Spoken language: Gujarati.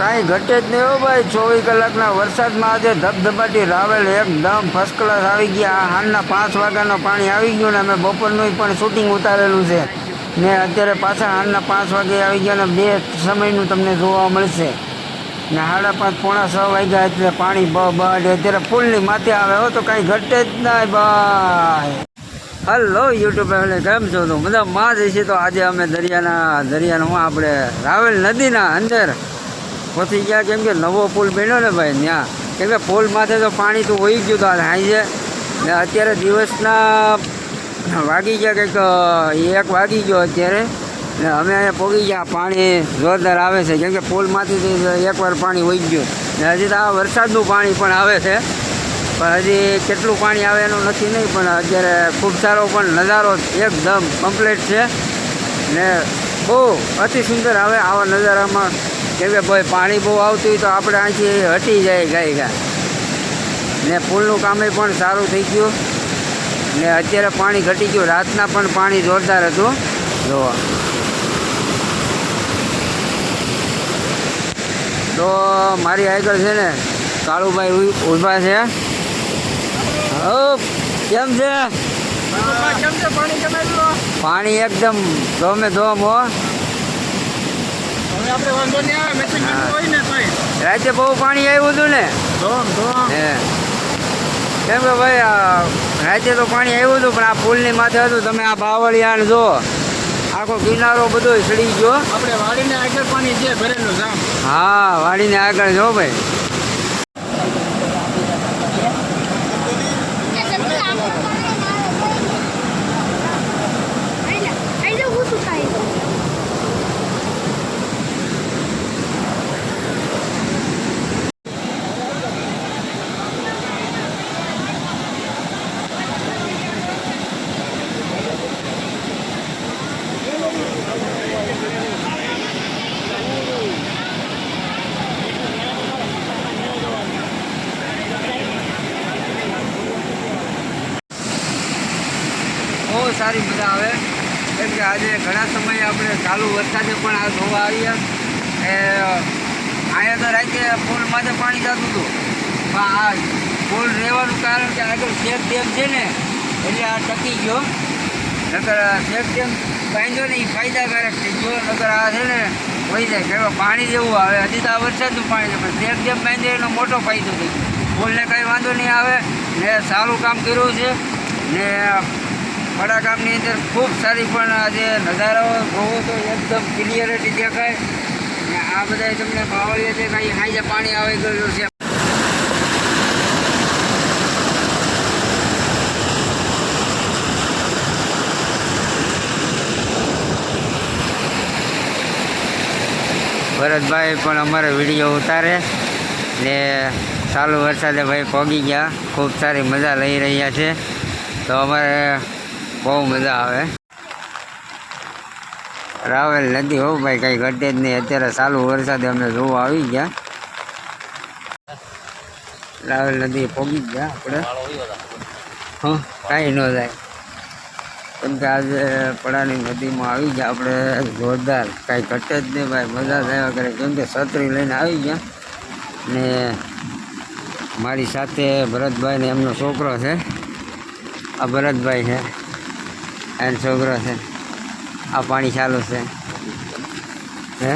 કાંઈ ઘટે જ નહીં હો ભાઈ. 24 કલાકના વરસાદમાં આજે ધબધબાટી રાવેલ એકદમ ફર્સ્ટ ક્લાસ આવી ગયા. આ હાલના 5 વાગ્યાનો પાણી આવી ગયું ને અમે બપોરનું પણ શૂટિંગ ઉતારેલું છે ને અત્યારે પાછા હાલના 5 વાગે આવી ગયા ને 2 સમયનું તમને જોવા મળશે ને 5:30 પોણા 6 વાગ્યા એટલે પાણી બહાર અત્યારે ફૂલની માથે આવે હો. તો કાંઈ ઘટે જ નહીં ભાઈ. હલો યુટ્યુબ ફેમિલી, કેમ છો? તો બધા માં જ છે. તો આજે અમે દરિયાનું આપણે રાવેલ નદીના અંદર પહોંચી ગયા, કેમ કે નવો પુલ બન્યો ને ભાઈ ત્યાં. કેમ કે પુલ માથે તો પાણી તો વહી ગયું હતું સાંજે ને અત્યારે દિવસના વાગી ગયા કંઈક 1 વાગી ગયો અત્યારે ને અમે અહીંયા પહોંચી ગયા. પાણી જોરદાર આવે છે કેમ કે પુલમાંથી એકવાર પાણી વહી ગયું ને હજી તો આ વરસાદનું પાણી પણ આવે છે, પણ હજી કેટલું પાણી આવે એનું નક્કી નહીં. પણ અત્યારે ખૂબ સારો પણ નજારો એકદમ કમ્પ્લીટ છે ને બહુ અતિ સુંદર આવે આવા નજારામાં. કેમ કે ભાઈ પાણી બહુ આવતું હોય તો આપણે અહીંથી હટી જાય ગાય ને પુલનું કામ પણ સારું થઈ ગયું ને અત્યારે પાણી ઘટી ગયું. રાતના પણ પાણી જોરદાર હતું. જોવા તો મારી આગળ છે ને કાળુભાઈ ઊભા છે. કેમ છે? પાણી એકદમ ધોમે ધોમ હો. રાતે બહુ પાણી આવ્યું હતું ને કેમ કે ભાઈ રાતે તો પાણી આવ્યું હતું પણ આ પુલની માથે હતું. તમે આ બાવળિયાને જો આખો કિનારો બધો સડી ગયો. આપણે વાડીને આગળ પાણી છે ભરેલું છે. હા, વાડીને આગળ જો ભાઈ. બહુ સારી મજા આવે કેમ કે આજે ઘણા સમયે આપણે ચાલુ વરસાદે પણ આ જોવા આવ્યા. અહીંયા તો રાતે પુલમાંથી પાણી જતું હતું પણ આ પુલ રહેવાનું કારણ કે આગળ શેખ ડેમ છે ને એટલે આ ટકી ગયો. નકર શેખ ડેમ બાંધ્યો ને એ ફાયદાકારક થઈ ગયો. નકર આ છે ને વહી જાય કે પાણી જેવું આવે. હજી તો આ વરસાદનું પાણી છે પણ શેખ ડેમ બાંધ્યો એનો મોટો ફાયદો થઈ ગયો. પુલને કંઈ વાંધો નહીં આવે ને સારું કામ કર્યું છે ને વડા ગામની અંદર ખૂબ સારી પણ આજે નજારો જોવો તો એકદમ ક્લિયરિટી દેખાય ને આ બધા તમને બાવળીએ છે કાંઈ હાજે પાણી આવી ગયેલું છે. ભરતભાઈ પણ અમારે વિડીયો ઉતારે ને ચાલુ વરસાદે ભાઈ પહોંચી ગયા. ખૂબ સારી મજા લઈ રહ્યા છે તો અમારે બહુ મજા આવે. રાવેલ નદી હો ભાઈ, કંઈ ઘટે જ નહીં. અત્યારે ચાલુ વરસાદે અમે જોવા આવી ગયા. રાવેલ નદી પહોંચી ગયા આપણે. હા, કાંઈ ન થાય કેમ કે આજે પડાની નદીમાં આવી ગયા આપણે. જોરદાર, કાંઈ ઘટે જ નહીં ભાઈ, મજા થયા કરે. કેમ કે છત્રી લઈને આવી ગયા ને મારી સાથે ભરતભાઈ ને એમનો છોકરો છે. આ ભરતભાઈ છે એનો છોકરો છે. આ પાણી ચાલુ છે હે.